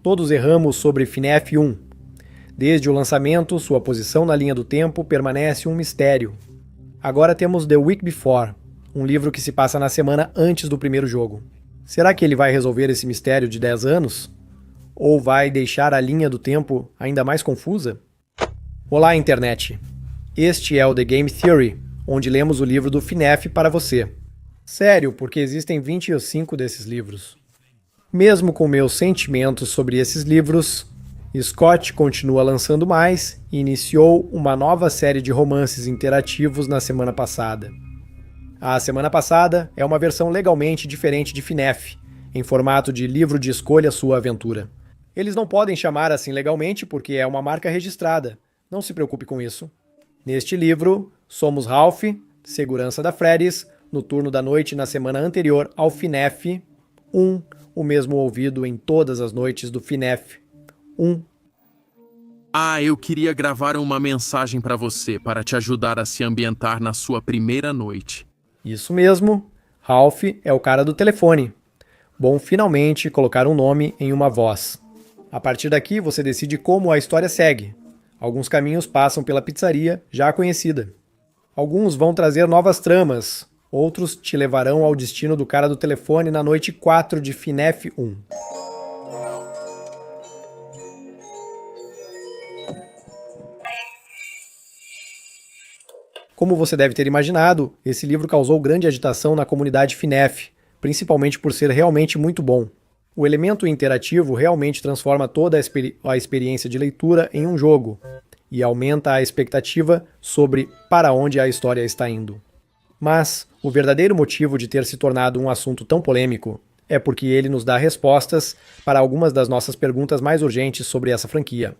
Todos erramos sobre FNAF 1. Desde o lançamento, sua posição na linha do tempo permanece um mistério. Agora temos The Week Before, um livro que se passa na semana antes do primeiro jogo. Será que ele vai resolver esse mistério de 10 anos? Ou vai deixar a linha do tempo ainda mais confusa? Olá, internet! Este é o The Game Theory, onde lemos o livro do FNAF para você. Sério, porque existem 25 desses livros. Mesmo com meus sentimentos sobre esses livros, Scott continua lançando mais e iniciou uma nova série de romances interativos na semana passada. A semana passada é uma versão legalmente diferente de FNAF, em formato de livro de escolha sua aventura. Eles não podem chamar assim legalmente porque é uma marca registrada, não se preocupe com isso. Neste livro, somos Ralph, segurança da Freddy's, no turno da noite na semana anterior ao FNAF 1, o mesmo ouvido em todas as noites do FNAF 1. Eu queria gravar uma mensagem para você, para te ajudar a se ambientar na sua primeira noite. Isso mesmo, Ralph é o cara do telefone. Bom finalmente colocar um nome em uma voz. A partir daqui você decide como a história segue. Alguns caminhos passam pela pizzaria já conhecida. Alguns vão trazer novas tramas, outros te levarão ao destino do cara do telefone na noite 4 de FNAF 1. Como você deve ter imaginado, esse livro causou grande agitação na comunidade FNAF, principalmente por ser realmente muito bom. O elemento interativo realmente transforma toda a experiência de leitura em um jogo e aumenta a expectativa sobre para onde a história está indo. Mas o verdadeiro motivo de ter se tornado um assunto tão polêmico é porque ele nos dá respostas para algumas das nossas perguntas mais urgentes sobre essa franquia.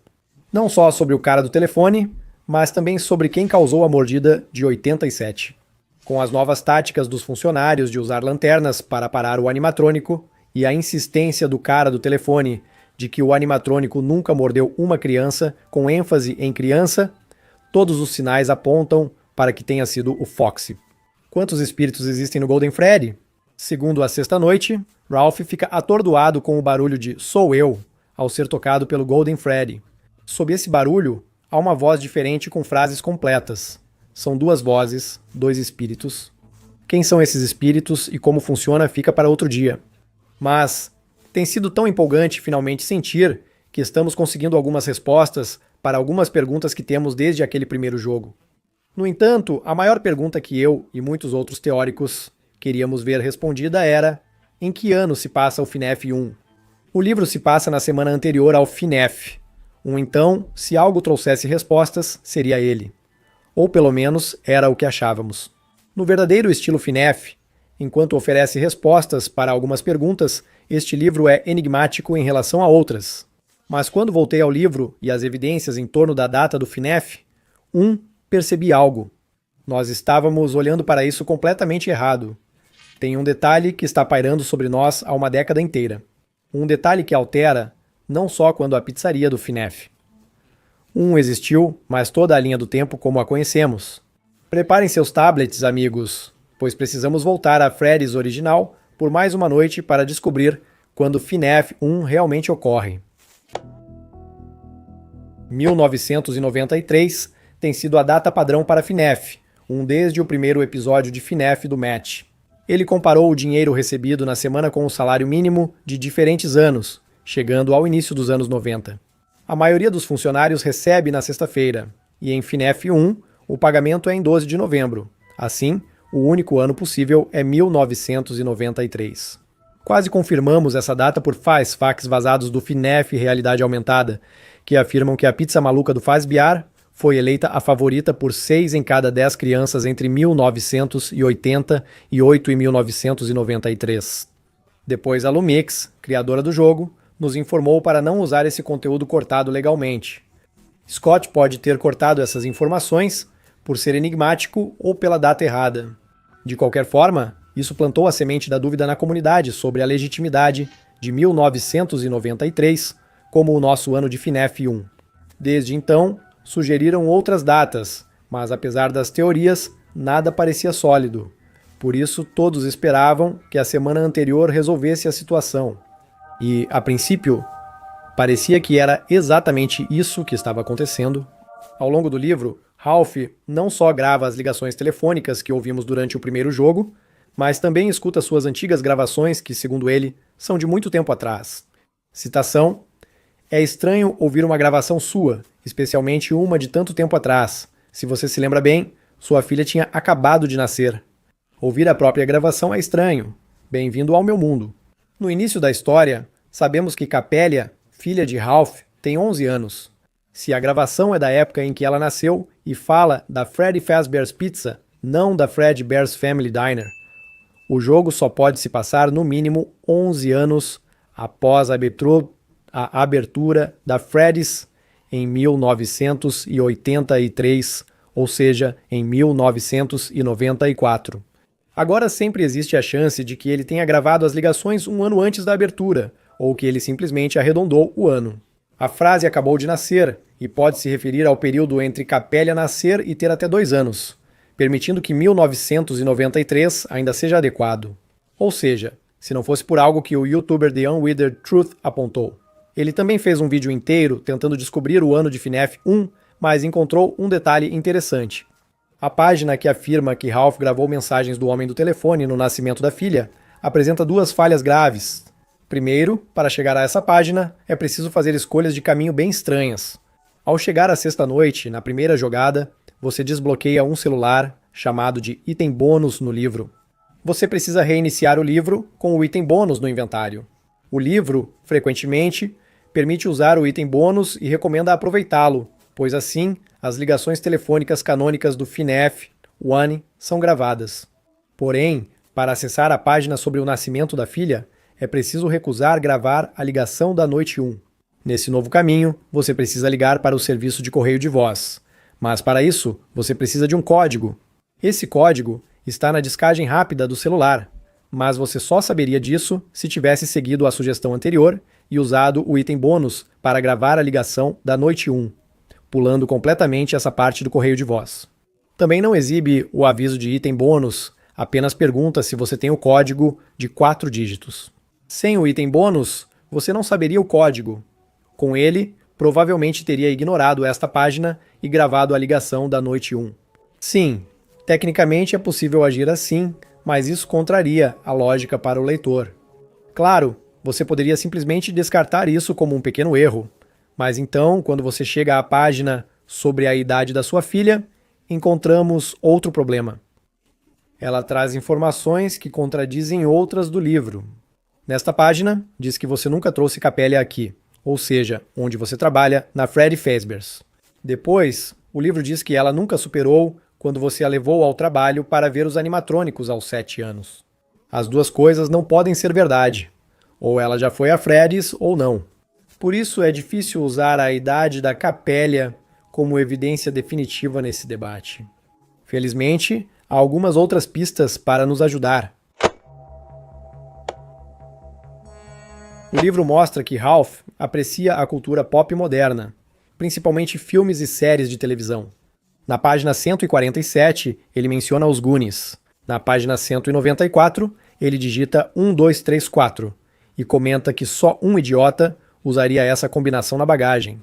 Não só sobre o cara do telefone, mas também sobre quem causou a mordida de 87. Com as novas táticas dos funcionários de usar lanternas para parar o animatrônico e a insistência do cara do telefone de que o animatrônico nunca mordeu uma criança, com ênfase em criança, todos os sinais apontam para que tenha sido o Foxy. Quantos espíritos existem no Golden Freddy? Segundo a sexta noite, Ralph fica atordoado com o barulho de "sou eu" ao ser tocado pelo Golden Freddy. Sob esse barulho, há uma voz diferente com frases completas. São duas vozes, dois espíritos. Quem são esses espíritos e como funciona fica para outro dia. Mas tem sido tão empolgante finalmente sentir que estamos conseguindo algumas respostas para algumas perguntas que temos desde aquele primeiro jogo. No entanto, a maior pergunta que eu e muitos outros teóricos queríamos ver respondida era: em que ano se passa o FNAF 1? O livro se passa na semana anterior ao FNAF. Então, se algo trouxesse respostas, seria ele. Ou pelo menos, era o que achávamos. No verdadeiro estilo FNAF, enquanto oferece respostas para algumas perguntas, este livro é enigmático em relação a outras. Mas quando voltei ao livro e às evidências em torno da data do FNAF, percebi algo. Nós estávamos olhando para isso completamente errado. Tem um detalhe que está pairando sobre nós há uma década inteira. Um detalhe que altera não só quando a pizzaria do FNAF. Existiu, mas toda a linha do tempo como a conhecemos. Preparem seus tablets, amigos, pois precisamos voltar à Freddy's original por mais uma noite para descobrir quando FNAF 1 realmente ocorre. 1993 tem sido a data padrão para FNAF, desde o primeiro episódio de FNAF do Matt. Ele comparou o dinheiro recebido na semana com o salário mínimo de diferentes anos, chegando ao início dos anos 90. A maioria dos funcionários recebe na sexta-feira, e em FNAF 1, o pagamento é em 12 de novembro. Assim, o único ano possível é 1993. Quase confirmamos essa data por fax vazados do FNAF Realidade Aumentada, que afirmam que a pizza maluca do Fazbear foi eleita a favorita por 6 em cada 10 crianças entre 1980 e 8 em 1993. Depois a Lumix, criadora do jogo, nos informou para não usar esse conteúdo cortado legalmente. Scott pode ter cortado essas informações por ser enigmático ou pela data errada. De qualquer forma, isso plantou a semente da dúvida na comunidade sobre a legitimidade de 1993 como o nosso ano de FNAF 1. Desde então, sugeriram outras datas, mas apesar das teorias, nada parecia sólido. Por isso, todos esperavam que a semana anterior resolvesse a situação. E, a princípio, Parecia que era exatamente isso que estava acontecendo. Ao longo do livro, Ralph não só grava as ligações telefônicas que ouvimos durante o primeiro jogo, mas também escuta suas antigas gravações que, segundo ele, são de muito tempo atrás. Citação: "É estranho ouvir uma gravação sua, especialmente uma de tanto tempo atrás. Se você se lembra bem, sua filha tinha acabado de nascer. Ouvir a própria gravação é estranho. Bem-vindo ao meu mundo." No início da história, sabemos que Capélia, filha de Ralph, tem 11 anos. Se a gravação é da época em que ela nasceu e fala da Freddy Fazbear's Pizza, não da Fredbear's Family Diner, o jogo só pode se passar no mínimo 11 anos após a abertura da Freddy's em 1983, ou seja, em 1994. Agora sempre existe a chance de que ele tenha gravado as ligações um ano antes da abertura, ou que ele simplesmente arredondou o ano. A frase "acabou de nascer" e pode se referir ao período entre Capélia nascer e ter até 2 anos, permitindo que 1993 ainda seja adequado. Ou seja, se não fosse por algo que o youtuber The Unwithered Truth apontou. Ele também fez um vídeo inteiro tentando descobrir o ano de FNAF 1, mas encontrou um detalhe interessante. A página que afirma que Ralph gravou mensagens do homem do telefone no nascimento da filha apresenta 2 falhas graves. Primeiro, para chegar a essa página, é preciso fazer escolhas de caminho bem estranhas. Ao chegar à sexta-noite, na primeira jogada, você desbloqueia um celular chamado de item bônus no livro. Você precisa reiniciar o livro com o item bônus no inventário. O livro, frequentemente, permite usar o item bônus e recomenda aproveitá-lo, pois assim as ligações telefônicas canônicas do FNAF 1 são gravadas. Porém, para acessar a página sobre o nascimento da filha, é preciso recusar gravar a ligação da noite 1. Nesse novo caminho, você precisa ligar para o serviço de correio de voz. Mas para isso, você precisa de um código. Esse código está na descagem rápida do celular, mas você só saberia disso se tivesse seguido a sugestão anterior e usado o item bônus para gravar a ligação da noite 1, pulando completamente essa parte do correio de voz. Também não exibe o aviso de item bônus, apenas pergunta se você tem o código de 4 dígitos. Sem o item bônus, você não saberia o código. Com ele, provavelmente teria ignorado esta página e gravado a ligação da noite 1. Sim, tecnicamente é possível agir assim, mas isso contraria a lógica para o leitor. Claro, você poderia simplesmente descartar isso como um pequeno erro, mas então, quando você chega à página sobre a idade da sua filha, encontramos outro problema. Ela traz informações que contradizem outras do livro. Nesta página, diz que você nunca trouxe Capélia aqui, ou seja, onde você trabalha, na Freddy Fazbear's. Depois, o livro diz que ela nunca superou quando você a levou ao trabalho para ver os animatrônicos aos 7 anos. As duas coisas não podem ser verdade. Ou ela já foi a Freddy's ou não. Por isso é difícil usar a idade da Capélia como evidência definitiva nesse debate. Felizmente, há algumas outras pistas para nos ajudar. O livro mostra que Ralph aprecia a cultura pop moderna, principalmente filmes e séries de televisão. Na página 147, ele menciona os Goonies. Na página 194, ele digita 1, 2, 3, 4 e comenta que só um idiota usaria essa combinação na bagagem.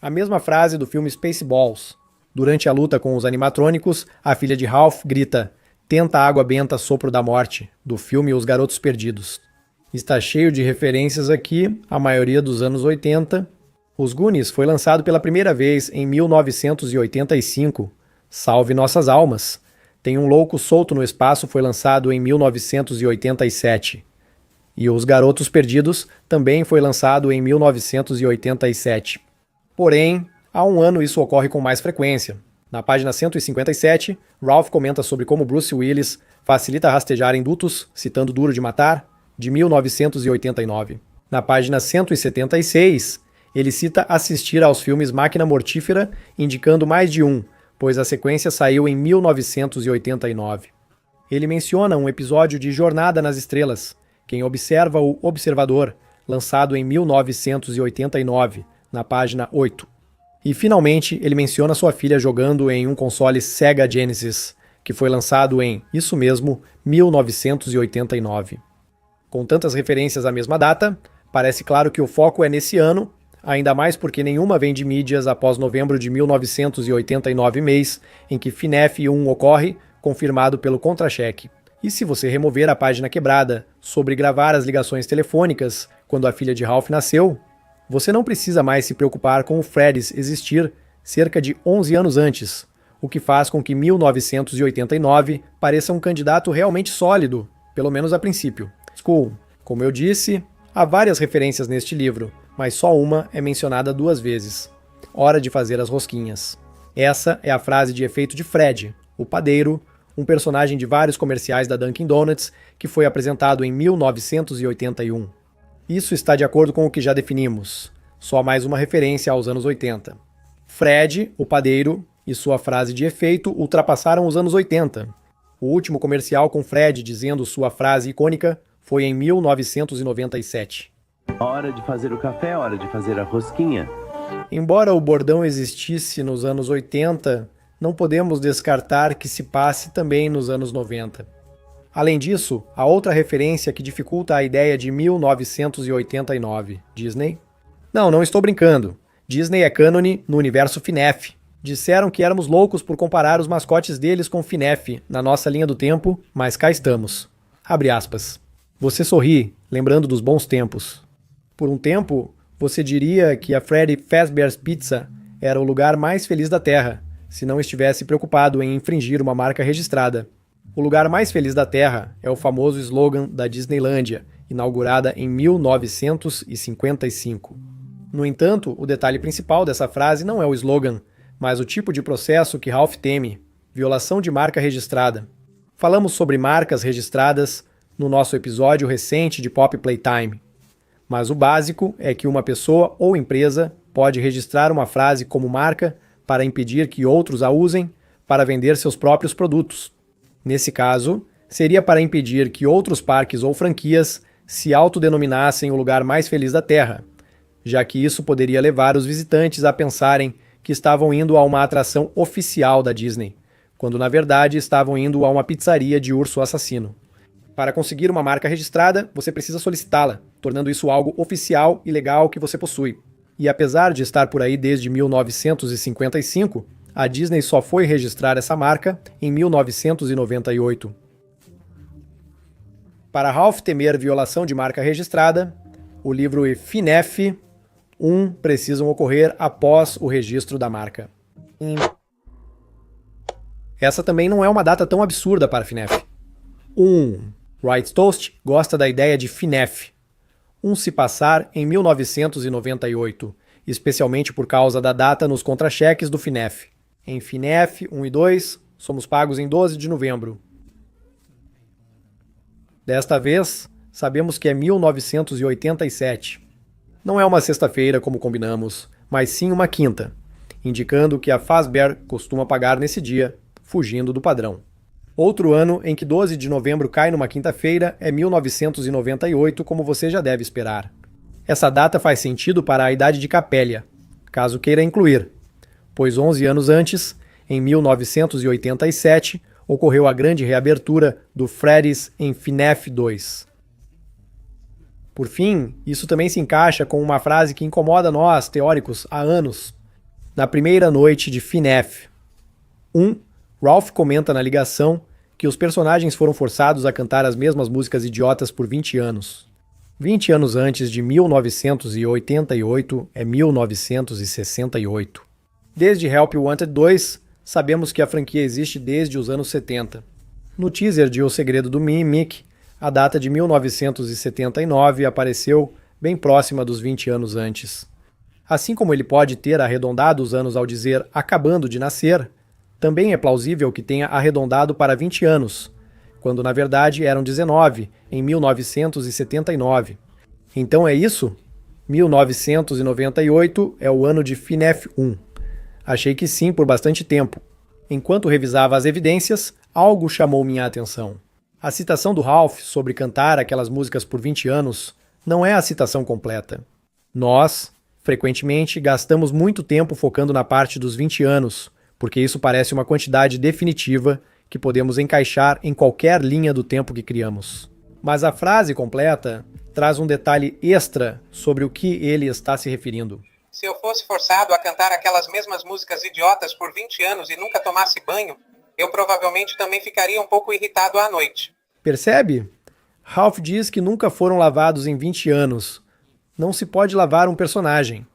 A mesma frase do filme Spaceballs. Durante a luta com os animatrônicos, a filha de Ralph grita "Tenta água benta, sopro da morte", do filme Os Garotos Perdidos. Está cheio de referências aqui, a maioria dos anos 80. Os Goonies foi lançado pela primeira vez em 1985. Salve nossas almas! Tem um louco solto no espaço foi lançado em 1987. E Os Garotos Perdidos também foi lançado em 1987. Porém, há um ano isso ocorre com mais frequência. Na página 157, Ralph comenta sobre como Bruce Willis facilita rastejar em dutos, citando Duro de Matar, de 1989. Na página 176, ele cita assistir aos filmes Máquina Mortífera, indicando mais de um, pois a sequência saiu em 1989. Ele menciona um episódio de Jornada nas Estrelas, Quem Observa o Observador, lançado em 1989, na página 8. E finalmente, ele menciona sua filha jogando em um console Sega Genesis, que foi lançado em, isso mesmo, 1989. Com tantas referências à mesma data, parece claro que o foco é nesse ano, ainda mais porque nenhuma vem de mídias após novembro de 1989, mês em que FINEF 1 ocorre, confirmado pelo contra-cheque. E se você remover a página quebrada sobre gravar as ligações telefônicas quando a filha de Ralph nasceu, você não precisa mais se preocupar com o Freddy's existir cerca de 11 anos antes, o que faz com que 1989 pareça um candidato realmente sólido, pelo menos a princípio. School. Como eu disse, há várias referências neste livro, mas só uma é mencionada 2 vezes. Hora de fazer as rosquinhas. Essa é a frase de efeito de Fred, o padeiro, um personagem de vários comerciais da Dunkin' Donuts que foi apresentado em 1981. Isso está de acordo com o que já definimos, só mais uma referência aos anos 80. Fred, o padeiro, e sua frase de efeito ultrapassaram os anos 80. O último comercial com Fred dizendo sua frase icônica foi em 1997. Hora de fazer o café, hora de fazer a rosquinha. Embora o bordão existisse nos anos 80, não podemos descartar que se passe também nos anos 90. Além disso, há outra referência que dificulta a ideia de 1989. Disney? Não estou brincando. Disney é cânone no universo FINEF. Disseram que éramos loucos por comparar os mascotes deles com FINEF na nossa linha do tempo, mas cá estamos. Abre aspas. Você sorri, lembrando dos bons tempos. Por um tempo, você diria que a Freddy Fazbear's Pizza era o lugar mais feliz da Terra, se não estivesse preocupado em infringir uma marca registrada. O lugar mais feliz da Terra é o famoso slogan da Disneylândia, inaugurada em 1955. No entanto, o detalhe principal dessa frase não é o slogan, mas o tipo de processo que Ralph teme, violação de marca registrada. Falamos sobre marcas registradas no nosso episódio recente de Pop Playtime. Mas o básico é que uma pessoa ou empresa pode registrar uma frase como marca para impedir que outros a usem para vender seus próprios produtos. Nesse caso, seria para impedir que outros parques ou franquias se autodenominassem o lugar mais feliz da Terra, já que isso poderia levar os visitantes a pensarem que estavam indo a uma atração oficial da Disney, quando na verdade estavam indo a uma pizzaria de urso assassino. Para conseguir uma marca registrada, você precisa solicitá-la, tornando isso algo oficial e legal que você possui. E apesar de estar por aí desde 1955, a Disney só foi registrar essa marca em 1998. Para Ralph temer violação de marca registrada, o livro e FINEF 1 precisam ocorrer após o registro da marca. Essa também não é uma data tão absurda para FINEF. 'Right Toast gosta da ideia de FINEF. Se passar em 1998, especialmente por causa da data nos contra-cheques do FINEF. Em FINEF 1 e 2, somos pagos em 12 de novembro. Desta vez, sabemos que é 1987. Não é uma sexta-feira como combinamos, mas sim uma quinta, indicando que a Fazbear costuma pagar nesse dia, fugindo do padrão. Outro ano em que 12 de novembro cai numa quinta-feira é 1998, como você já deve esperar. Essa data faz sentido para a idade de Capélia, caso queira incluir, pois 11 anos antes, em 1987, ocorreu a grande reabertura do Freddy's em FINEF 2. Por fim, isso também se encaixa com uma frase que incomoda nós, teóricos, há anos. Na primeira noite de FINEF 1, Ralph comenta na ligação que os personagens foram forçados a cantar as mesmas músicas idiotas por 20 anos. 20 anos antes de 1988 é 1968. Desde Help Wanted 2, sabemos que a franquia existe desde os anos 70. No teaser de O Segredo do Mimic, a data de 1979 apareceu bem próxima dos 20 anos antes. Assim como ele pode ter arredondado os anos ao dizer acabando de nascer, também é plausível que tenha arredondado para 20 anos, quando na verdade eram 19, em 1979. Então é isso? 1998 é o ano de FINEF 1. Achei que sim por bastante tempo. Enquanto revisava as evidências, algo chamou minha atenção. A citação do Ralph sobre cantar aquelas músicas por 20 anos não é a citação completa. Nós, frequentemente, gastamos muito tempo focando na parte dos 20 anos, porque isso parece uma quantidade definitiva que podemos encaixar em qualquer linha do tempo que criamos. Mas a frase completa traz um detalhe extra sobre o que ele está se referindo. Se eu fosse forçado a cantar aquelas mesmas músicas idiotas por 20 anos e nunca tomasse banho, eu provavelmente também ficaria um pouco irritado à noite. Percebe? Ralph diz que nunca foram lavados em 20 anos. Não se pode lavar um personagem.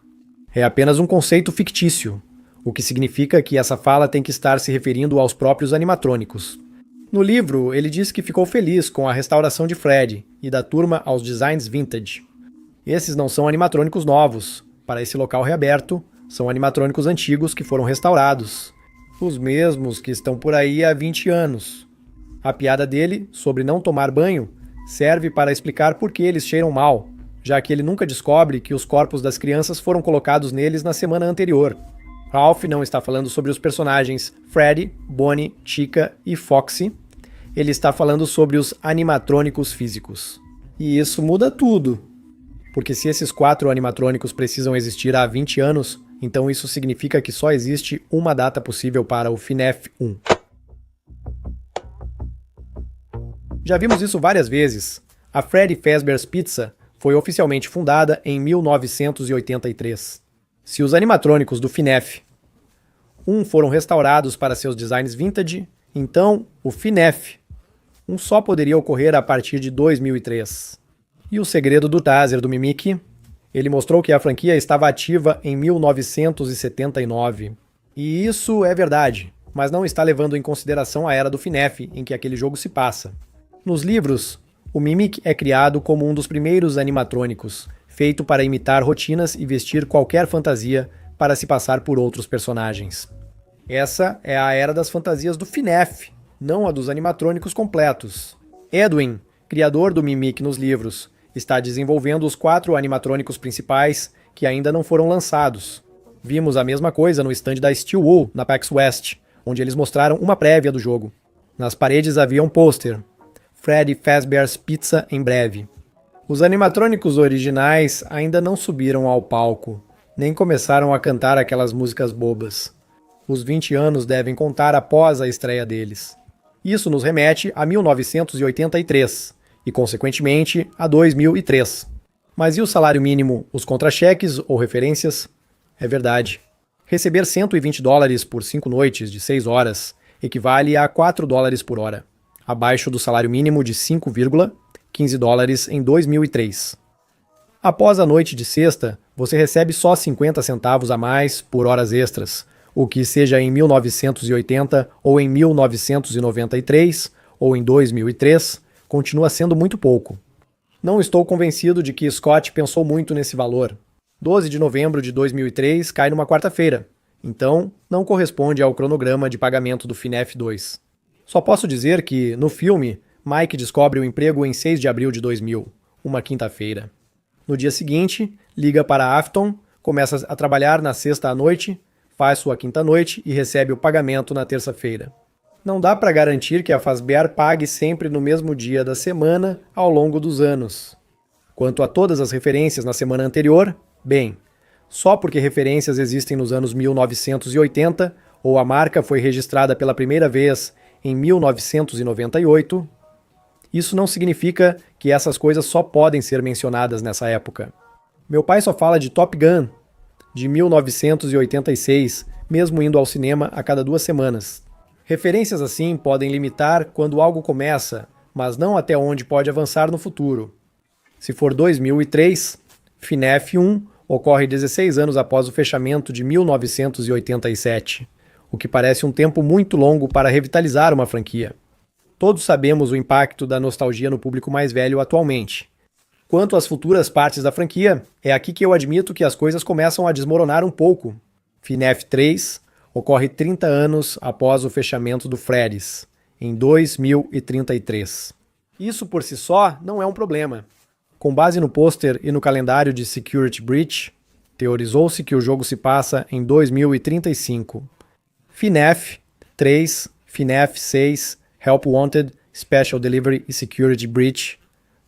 É apenas um conceito fictício, o que significa que essa fala tem que estar se referindo aos próprios animatrônicos. No livro, ele diz que ficou feliz com a restauração de Freddy e da turma aos designs vintage. Esses não são animatrônicos novos. Para esse local reaberto, são animatrônicos antigos que foram restaurados. Os mesmos que estão por aí há 20 anos. A piada dele, sobre não tomar banho, serve para explicar por que eles cheiram mal, já que ele nunca descobre que os corpos das crianças foram colocados neles na semana anterior. Ralph não está falando sobre os personagens Freddy, Bonnie, Chica e Foxy. Ele está falando sobre os animatrônicos físicos. E isso muda tudo. Porque se esses 4 animatrônicos precisam existir há 20 anos, então isso significa que só existe uma data possível para o FNAF 1. Já vimos isso várias vezes. A Freddy Fazbear's Pizza foi oficialmente fundada em 1983. Se os animatrônicos do FNAF 1 foram restaurados para seus designs vintage, então o FNAF 1 só poderia ocorrer a partir de 2003. E o segredo do taser do Mimic? Ele mostrou que a franquia estava ativa em 1979. E isso é verdade, mas não está levando em consideração a era do FNAF em que aquele jogo se passa. Nos livros, o Mimic é criado como um dos primeiros animatrônicos, feito para imitar rotinas e vestir qualquer fantasia para se passar por outros personagens. Essa é a era das fantasias do FNAF, não a dos animatrônicos completos. Edwin, criador do Mimic nos livros, está desenvolvendo os 4 animatrônicos principais que ainda não foram lançados. Vimos a mesma coisa no stand da Steelwool, na PAX West, onde eles mostraram uma prévia do jogo. Nas paredes havia um pôster: Freddy Fazbear's Pizza em breve. Os animatrônicos originais ainda não subiram ao palco, nem começaram a cantar aquelas músicas bobas. Os 20 anos devem contar após a estreia deles. Isso nos remete a 1983 e, consequentemente, a 2003. Mas e o salário mínimo, os contra-cheques ou referências? É verdade. Receber $120 por 5 noites de 6 horas equivale a $4 por hora, abaixo do salário mínimo de $5,15 em 2003. Após a noite de sexta, você recebe só 50 centavos a mais por horas extras, o que seja em 1980 ou em 1993 ou em 2003, continua sendo muito pouco. Não estou convencido de que Scott pensou muito nesse valor. 12 de novembro de 2003 cai numa quarta-feira, então não corresponde ao cronograma de pagamento do FNAF 2. Só posso dizer que, no filme, Mike descobre o emprego em 6 de abril de 2000, uma quinta-feira. No dia seguinte, liga para Afton, começa a trabalhar na sexta à noite, faz sua quinta-noite e recebe o pagamento na terça-feira. Não dá para garantir que a Fazbear pague sempre no mesmo dia da semana ao longo dos anos. Quanto a todas as referências na semana anterior, bem, só porque referências existem nos anos 1980 ou a marca foi registrada pela primeira vez em 1998, isso não significa que essas coisas só podem ser mencionadas nessa época. Meu pai só fala de Top Gun, de 1986, mesmo indo ao cinema a cada 2 semanas. Referências assim podem limitar quando algo começa, mas não até onde pode avançar no futuro. Se for 2003, FNAF 1 ocorre 16 anos após o fechamento de 1987, o que parece um tempo muito longo para revitalizar uma franquia. Todos sabemos o impacto da nostalgia no público mais velho atualmente. Quanto às futuras partes da franquia, é aqui que eu admito que as coisas começam a desmoronar um pouco. FNAF 3 ocorre 30 anos após o fechamento do Freddy's, em 2033. Isso por si só não é um problema. Com base no pôster e no calendário de Security Breach, teorizou-se que o jogo se passa em 2035. FNAF 3, FNAF 6, Help Wanted, Special Delivery e Security Breach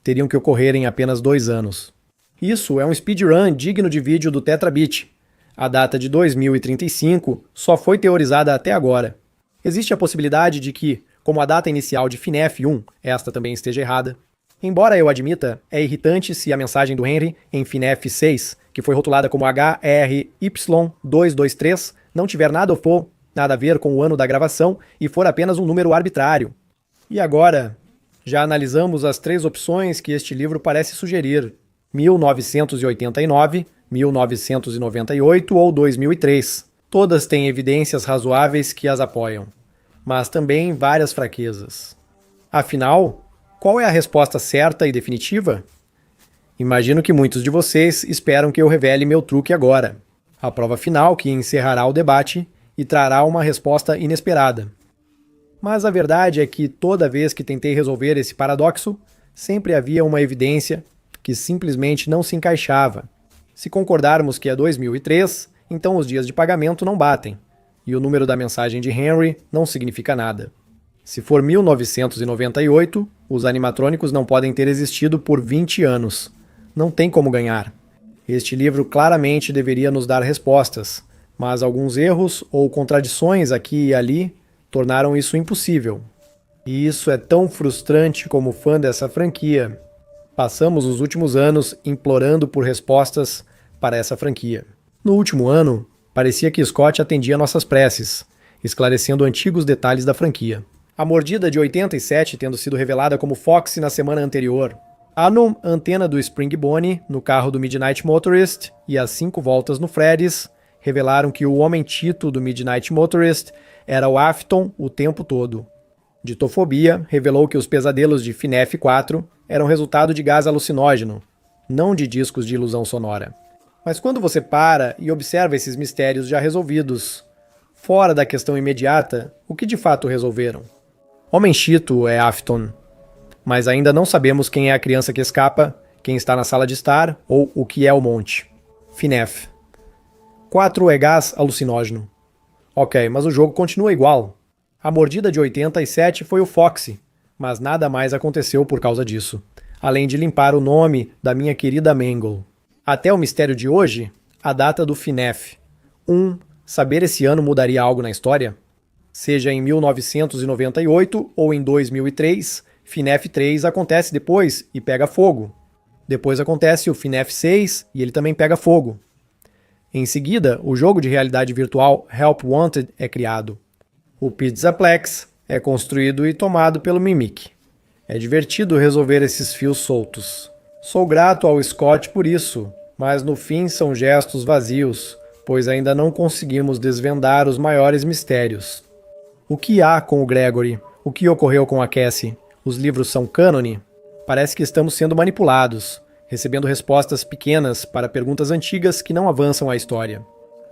teriam que ocorrer em apenas 2 anos. Isso é um speedrun digno de vídeo do Tetrabit. A data de 2035 só foi teorizada até agora. Existe a possibilidade de que, como a data inicial de FNAF 1, esta também esteja errada. Embora eu admita, é irritante se a mensagem do Henry em FNAF 6, que foi rotulada como HRY223, não tiver nada a ver com o ano da gravação e for apenas um número arbitrário. E agora, já analisamos as 3 opções que este livro parece sugerir: 1989, 1998 ou 2003. Todas têm evidências razoáveis que as apoiam, mas também várias fraquezas. Afinal, qual é a resposta certa e definitiva? Imagino que muitos de vocês esperam que eu revele meu truque agora. A prova final que encerrará o debate e trará uma resposta inesperada. Mas a verdade é que toda vez que tentei resolver esse paradoxo, sempre havia uma evidência que simplesmente não se encaixava. Se concordarmos que é 2003, então os dias de pagamento não batem, e o número da mensagem de Henry não significa nada. Se for 1998, os animatrônicos não podem ter existido por 20 anos. Não tem como ganhar. Este livro claramente deveria nos dar respostas, mas alguns erros ou contradições aqui e ali tornaram isso impossível. E isso é tão frustrante como fã dessa franquia. Passamos os últimos anos implorando por respostas para essa franquia. No último ano, parecia que Scott atendia nossas preces, esclarecendo antigos detalhes da franquia. A mordida de 87 tendo sido revelada como Foxy na semana anterior. A antena do Springbone no carro do Midnight Motorist e as 5 voltas no Freddy's revelaram que o Homem Tito do Midnight Motorist era o Afton o tempo todo. Ditofobia revelou que os pesadelos de FNAF 4 eram resultado de gás alucinógeno, não de discos de ilusão sonora. Mas quando você para e observa esses mistérios já resolvidos, fora da questão imediata, o que de fato resolveram? Homem Tito é Afton, mas ainda não sabemos quem é a criança que escapa, quem está na sala de estar ou o que é o monte. FNAF. 4 é gás alucinógeno. Ok, mas o jogo continua igual. A mordida de 87 foi o Foxy, mas nada mais aconteceu por causa disso, além de limpar o nome da minha querida Mangle. Até o mistério de hoje, a data do FNAF. Saber esse ano mudaria algo na história? Seja em 1998 ou em 2003, FNAF 3 acontece depois e pega fogo. Depois acontece o FNAF 6 e ele também pega fogo. Em seguida, o jogo de realidade virtual Help Wanted é criado. O Pizzaplex é construído e tomado pelo Mimic. É divertido resolver esses fios soltos. Sou grato ao Scott por isso, mas no fim são gestos vazios, pois ainda não conseguimos desvendar os maiores mistérios. O que há com o Gregory? O que ocorreu com a Cassie? Os livros são cânone? Parece que estamos sendo manipulados, recebendo respostas pequenas para perguntas antigas que não avançam a história.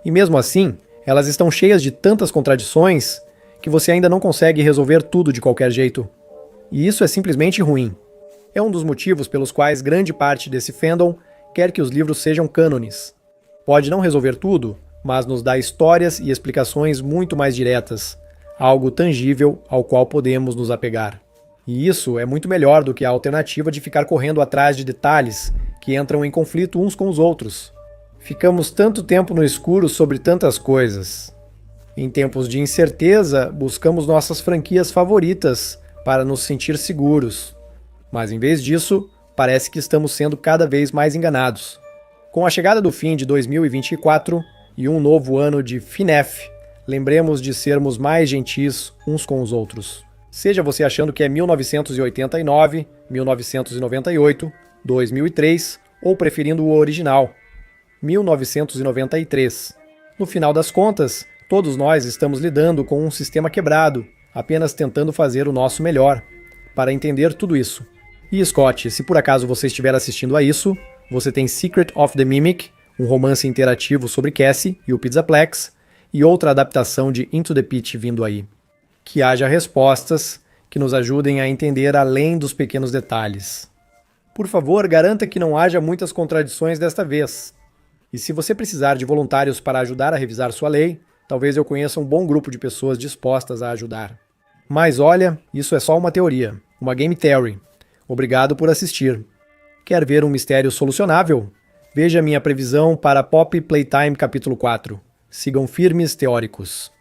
E mesmo assim, elas estão cheias de tantas contradições que você ainda não consegue resolver tudo de qualquer jeito. E isso é simplesmente ruim. É um dos motivos pelos quais grande parte desse fandom quer que os livros sejam cânones. Pode não resolver tudo, mas nos dá histórias e explicações muito mais diretas, algo tangível ao qual podemos nos apegar. E isso é muito melhor do que a alternativa de ficar correndo atrás de detalhes que entram em conflito uns com os outros. Ficamos tanto tempo no escuro sobre tantas coisas. Em tempos de incerteza, buscamos nossas franquias favoritas para nos sentir seguros. Mas em vez disso, parece que estamos sendo cada vez mais enganados. Com a chegada do fim de 2024 e um novo ano de FNAF, lembremos de sermos mais gentis uns com os outros. Seja você achando que é 1989, 1998, 2003 ou preferindo o original, 1993. No final das contas, todos nós estamos lidando com um sistema quebrado, apenas tentando fazer o nosso melhor para entender tudo isso. E Scott, se por acaso você estiver assistindo a isso, você tem Secret of the Mimic, um romance interativo sobre Cassie e o Pizzaplex, e outra adaptação de Into the Pit vindo aí. Que haja respostas que nos ajudem a entender além dos pequenos detalhes. Por favor, garanta que não haja muitas contradições desta vez. E se você precisar de voluntários para ajudar a revisar sua lei, talvez eu conheça um bom grupo de pessoas dispostas a ajudar. Mas olha, isso é só uma teoria, uma game theory. Obrigado por assistir. Quer ver um mistério solucionável? Veja minha previsão para Pop Playtime capítulo 4. Sigam firmes, teóricos.